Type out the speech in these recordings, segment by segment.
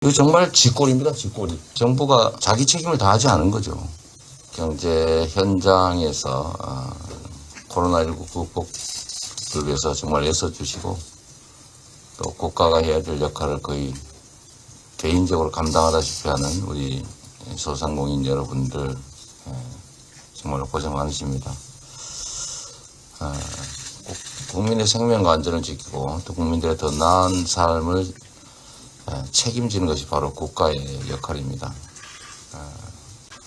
이거 정말 쥐꼬리입니다, 쥐꼬리. 정부가 자기 책임을 다하지 않은 거죠. 경제 현장에서 코로나19 극복을 위해서 정말 애써주시고 또 국가가 해야 될 역할을 거의 개인적으로 감당하다시피 하는 우리 소상공인 여러분들 정말 고생 많으십니다. 국민의 생명과 안전을 지키고 또 국민들의 더 나은 삶을 책임지는 것이 바로 국가의 역할입니다.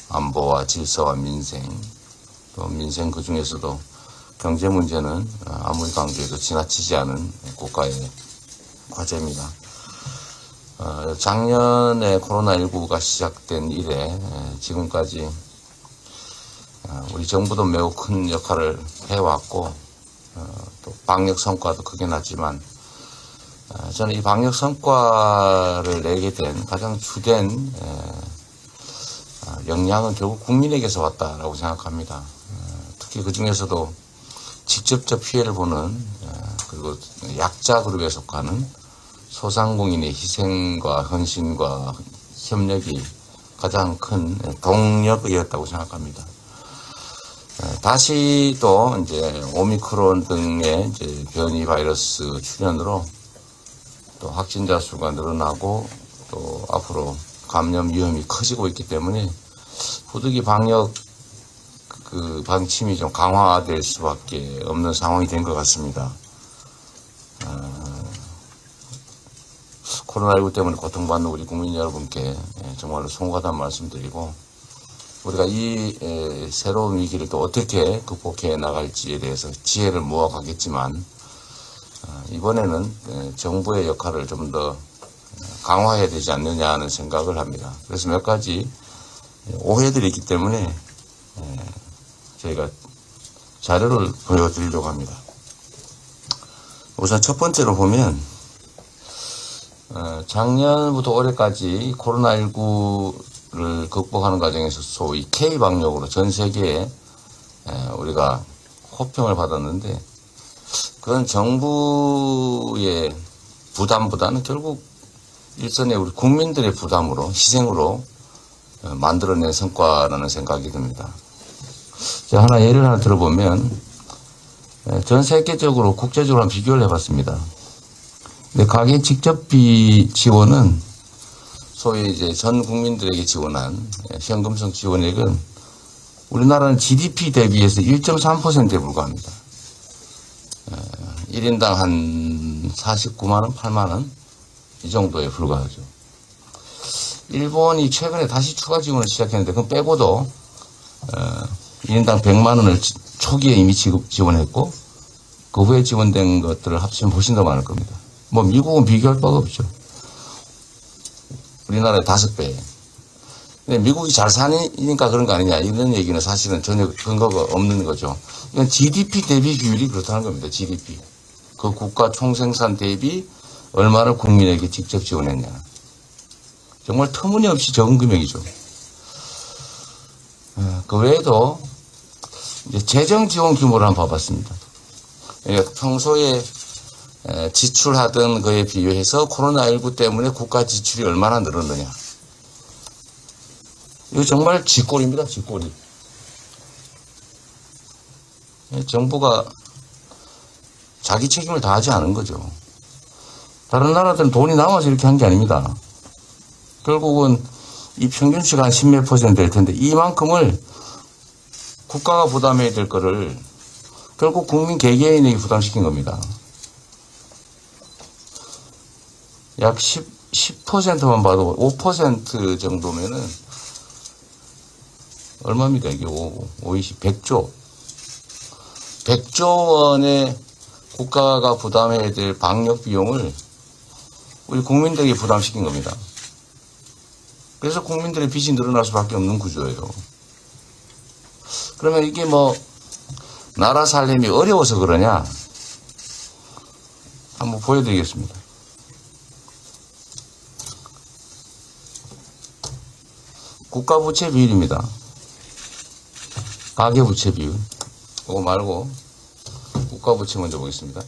안보와 질서와 민생, 또 민생 그 중에서도 경제 문제는 아무리 강조해도 지나치지 않은 국가의 과제입니다. 작년에 코로나19가 시작된 이래 지금까지 우리 정부도 매우 큰 역할을 해왔고 또 방역 성과도 크게 났지만 저는 이 방역 성과를 내게 된 가장 주된 영향은 결국 국민에게서 왔다라고 생각합니다. 특히 그 중에서도 직접적 피해를 보는 그리고 약자 그룹에 속하는 소상공인의 희생과 헌신과 협력이 가장 큰 동력이었다고 생각합니다. 다시 또 이제 오미크론 등의 이제 변이 바이러스 출현으로 또 확진자 수가 늘어나고 또 앞으로 감염 위험이 커지고 있기 때문에 부득이 방역 방침이 좀 강화될 수밖에 없는 상황이 된 것 같습니다. 코로나19 때문에 고통받는 우리 국민 여러분께 정말로 송구하다는 말씀드리고 우리가 이 새로운 위기를 또 어떻게 극복해 나갈지에 대해서 지혜를 모아가겠지만 이번에는 정부의 역할을 좀 더 강화해야 되지 않느냐 하는 생각을 합니다. 그래서 몇 가지 오해들이 있기 때문에 저희가 자료를 보여드리려고 합니다. 우선 첫 번째로 보면 작년부터 올해까지 코로나19를 극복하는 과정에서 소위 K방역으로 전 세계에 우리가 호평을 받았는데 그건 정부의 부담보다는 결국 일선의 우리 국민들의 부담으로 희생으로 만들어낸 성과라는 생각이 듭니다. 제가 예를 하나 들어보면 전 세계적으로 국제적으로 한번 비교를 해봤습니다. 근데 가계 직접비 지원은 소위 이제 전 국민들에게 지원한 현금성 지원액은 우리나라는 GDP 대비해서 1.3%에 불과합니다. 1인당 한 49만원, 8만원 이 정도에 불과하죠. 일본이 최근에 다시 추가 지원을 시작했는데 그건 빼고도 1인당 100만원을 초기에 이미 지원했고 그 후에 지원된 것들을 합치면 훨씬 더 많을 겁니다. 뭐 미국은 비교할 바가 없죠. 우리나라의 5배. 근데 미국이 잘 사니까 그런 거 아니냐 이런 얘기는 사실은 전혀 근거가 없는 거죠. 이건 GDP 대비 비율이 그렇다는 겁니다. GDP. 그 국가 총생산 대비 얼마를 국민에게 직접 지원했냐. 정말 터무니없이 적은 금액이죠. 그 외에도 이제 재정 지원 규모를 한번 봐봤습니다. 그러니까 평소에 지출하던 거에 비교해서 코로나19 때문에 국가 지출이 얼마나 늘었느냐. 이거 정말 쥐꼬리입니다, 쥐꼬리. 정부가 자기 책임을 다하지 않은 거죠. 다른 나라들은 돈이 남아서 이렇게 한 게 아닙니다. 결국은 이 평균치가 한 10몇 % 될 텐데 이만큼을 국가가 부담해야 될 거를 결국 국민 개개인에게 부담시킨 겁니다. 약 10%만 봐도 5% 정도면은 얼마입니까? 이게 100조. 100조 원의 국가가 부담해야 될 방역 비용을 우리 국민들에게 부담시킨 겁니다. 그래서 국민들의 빚이 늘어날 수밖에 없는 구조예요. 그러면 이게 뭐 나라 살림이 어려워서 그러냐? 한번 보여드리겠습니다. 국가부채 비율입니다. 가계부채 비율. 그거 말고 국가부채 먼저 보겠습니다.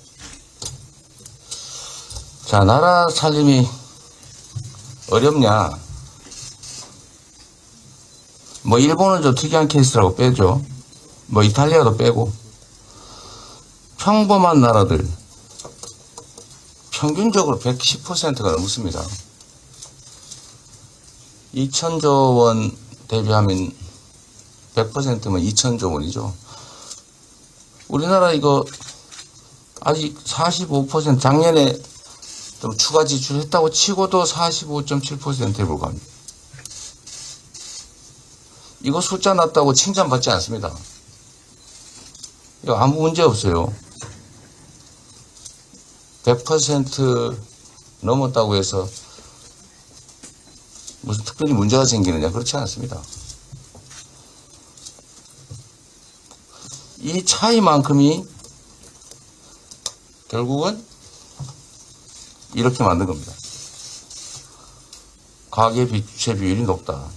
자, 나라 살림이 어렵냐? 뭐 일본은 좀 특이한 케이스라고 빼죠. 뭐 이탈리아도 빼고. 평범한 나라들 평균적으로 110%가 넘습니다. 2천조 원 대비하면 100%면 2천조 원이죠. 우리나라 이거 아직 45% 작년에 좀 추가 지출했다고 치고도 45.7%에 불과합니다. 이거 숫자 낮다고 칭찬받지 않습니다. 이거 아무 문제 없어요. 100% 넘었다고 해서 무슨 특별히 문제가 생기느냐, 그렇지 않습니다. 이 차이만큼이 결국은 이렇게 만든 겁니다. 가계부채 비율이 높다.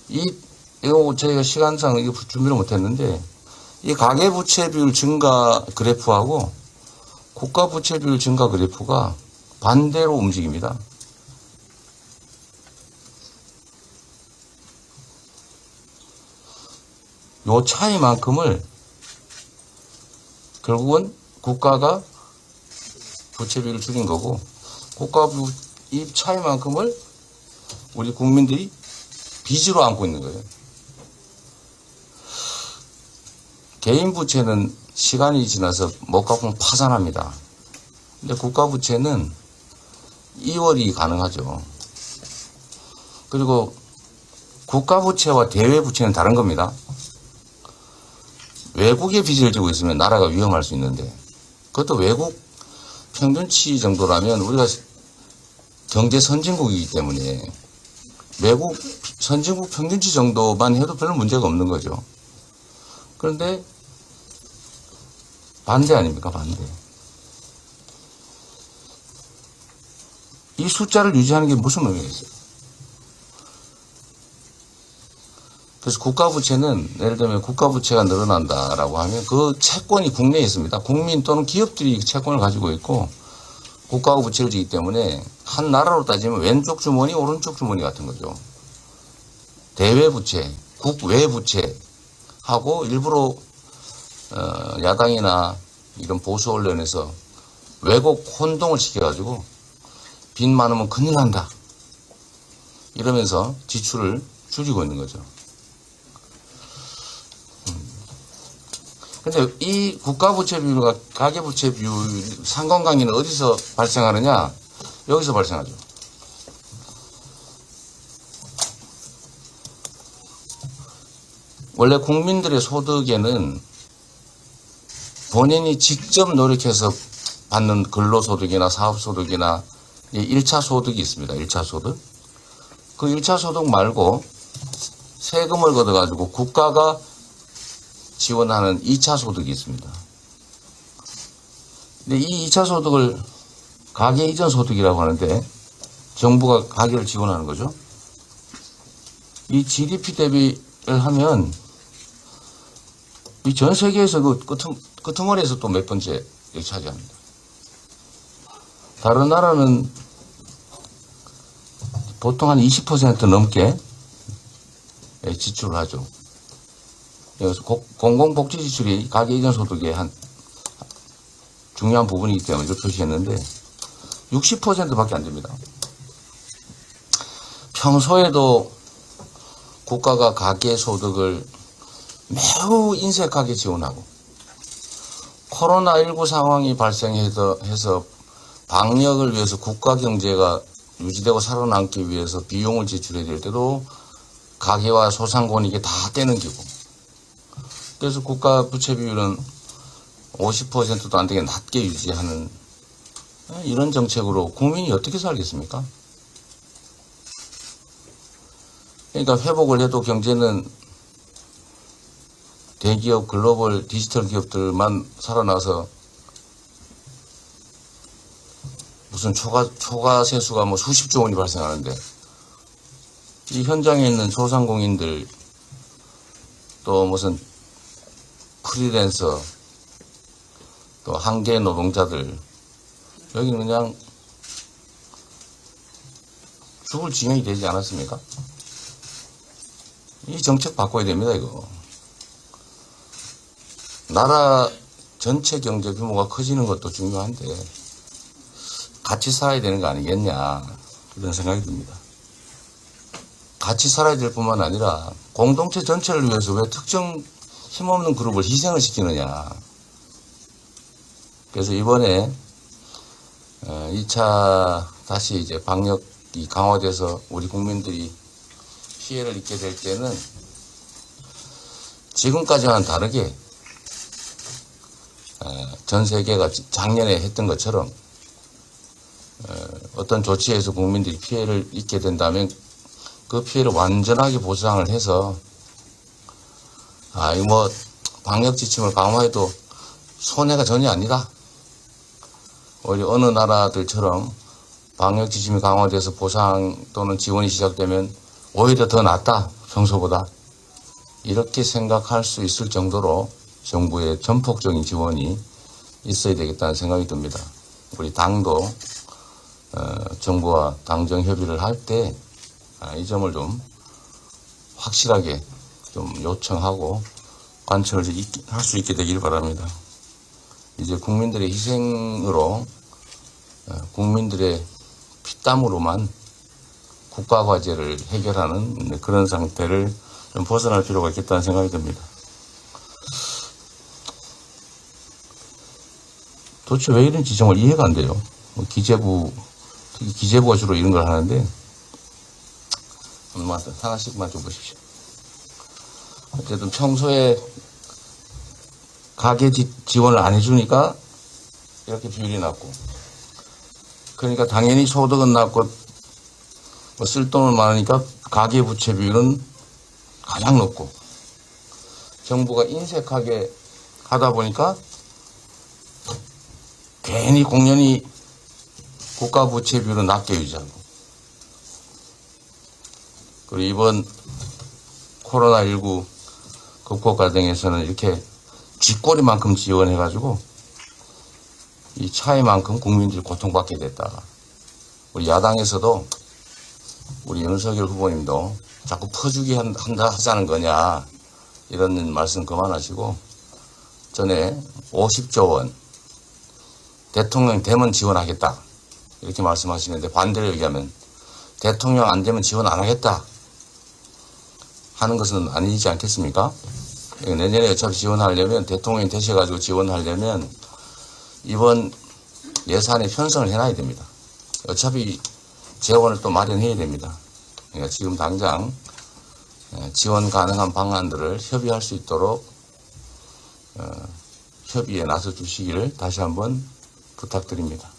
이거 저희가 시간상 이거 준비를 못했는데, 이 가계부채 비율 증가 그래프하고 국가부채 비율 증가 그래프가 반대로 움직입니다. 요 차이만큼을 결국은 국가가 부채 비율을 줄인 거고, 이 차이만큼을 우리 국민들이 빚으로 안고 있는 거예요. 개인 부채는 시간이 지나서 못 갚으면 파산합니다. 근데 국가 부채는 2월이 가능하죠. 그리고 국가 부채와 대외 부채는 다른 겁니다. 외국에 빚을 지고 있으면 나라가 위험할 수 있는데, 그것도 외국 평균치 정도라면 우리가 경제 선진국이기 때문에 외국 선진국 평균치 정도만 해도 별로 문제가 없는 거죠. 그런데 반대 아닙니까? 반대. 이 숫자를 유지하는 게 무슨 의미가 있어요? 그래서 국가부채는 예를 들면 국가부채가 늘어난다라고 하면 그 채권이 국내에 있습니다. 국민 또는 기업들이 채권을 가지고 있고 국가가 부채를 지기 때문에 한 나라로 따지면 왼쪽 주머니 오른쪽 주머니 같은 거죠. 대외부채, 국외부채하고 일부러 야당이나 이런 보수 언론에서 왜곡 혼동을 시켜가지고 빚 많으면 큰일 난다 이러면서 지출을 줄이고 있는 거죠. 근데 이 국가부채 비율과 가계부채 비율 상관관계는 어디서 발생하느냐? 여기서 발생하죠. 원래 국민들의 소득에는 본인이 직접 노력해서 받는 근로소득이나 사업소득이나 1차 소득이 있습니다. 1차 소득. 그 1차 소득 말고 세금을 걷어가지고 국가가 지원하는 2차 소득이 있습니다. 근데 이 2차 소득을 가계 이전 소득이라고 하는데 정부가 가계를 지원하는 거죠. 이 GDP 대비를 하면 이 전 세계에서 그 끄트머리에서 또 몇 번째 차지합니다. 다른 나라는 보통 한 20% 넘게 지출을 하죠. 그래서 공공복지 지출이 가계 이전 소득의 한 중요한 부분이기 때문에 이렇게 표시했는데 60%밖에 안 됩니다. 평소에도 국가가 가계 소득을 매우 인색하게 지원하고 코로나19 상황이 발생해서 방역을 위해서 국가 경제가 유지되고 살아남기 위해서 비용을 지출해야 될 때도 가계와 소상공인에게 다 떼는 기고, 그래서 국가 부채 비율은 50%도 안 되게 낮게 유지하는 이런 정책으로 국민이 어떻게 살겠습니까? 그러니까 회복을 해도 경제는 대기업, 글로벌 디지털 기업들만 살아나서 무슨 초과 세수가 뭐 수십조 원이 발생하는데 이 현장에 있는 소상공인들 또 무슨 프리랜서 또 한계 노동자들 여기는 그냥 죽을 지경이 되지 않았습니까? 이 정책 바꿔야 됩니다, 이거. 나라 전체 경제 규모가 커지는 것도 중요한데 같이 살아야 되는 거 아니겠냐, 그런 생각이 듭니다. 같이 살아야 될 뿐만 아니라 공동체 전체를 위해서 왜 특정 힘없는 그룹을 희생을 시키느냐. 그래서 이번에 2차 다시 이제 방역이 강화돼서 우리 국민들이 피해를 입게 될 때는 지금까지와는 다르게 전 세계가 작년에 했던 것처럼 어떤 조치에서 국민들이 피해를 입게 된다면 그 피해를 완전하게 보상을 해서 이거 뭐 방역 지침을 강화해도 손해가 전혀 아니다. 오히려 어느 나라들처럼 방역 지침이 강화돼서 보상 또는 지원이 시작되면 오히려 더 낫다, 평소보다. 이렇게 생각할 수 있을 정도로 정부의 전폭적인 지원이 있어야 되겠다는 생각이 듭니다. 우리 당도 정부와 당정 협의를 할 때 이 점을 좀 확실하게 좀 요청하고 관철을 할 수 있게 되길 바랍니다. 이제 국민들의 희생으로 국민들의 피땀으로만 국가과제를 해결하는 그런 상태를 좀 벗어날 필요가 있겠다는 생각이 듭니다. 도대체 왜 이런지 정말 이해가 안 돼요. 기재부, 특히 기재부가 주로 이런 걸 하는데, 하나씩만 좀 보십시오. 어쨌든 평소에 가계 지원을 안 해주니까 이렇게 비율이 낮고, 그러니까 당연히 소득은 낮고 뭐 쓸 돈은 많으니까 가계 부채 비율은 가장 높고, 정부가 인색하게 하다 보니까 괜히 공연히 국가 부채 비율은 낮게 유지하고, 그리고 이번 코로나19 극복 과정에서는 이렇게 쥐꼬리만큼 지원해가지고 이 차이만큼 국민들이 고통받게 됐다. 우리 야당에서도 우리 윤석열 후보님도 자꾸 퍼주기 한다 하자는 거냐, 이런 말씀 그만하시고 전에 50조 원 대통령 되면 지원하겠다 이렇게 말씀하시는데, 반대로 얘기하면 대통령 안 되면 지원 안 하겠다 하는 것은 아니지 않겠습니까? 내년에 어차피 지원하려면, 대통령이 되셔가지고 지원하려면 이번 예산에 편성을 해놔야 됩니다. 어차피 재원을 또 마련해야 됩니다. 그러니까 지금 당장 지원 가능한 방안들을 협의할 수 있도록 협의에 나서 주시기를 다시 한번 부탁드립니다.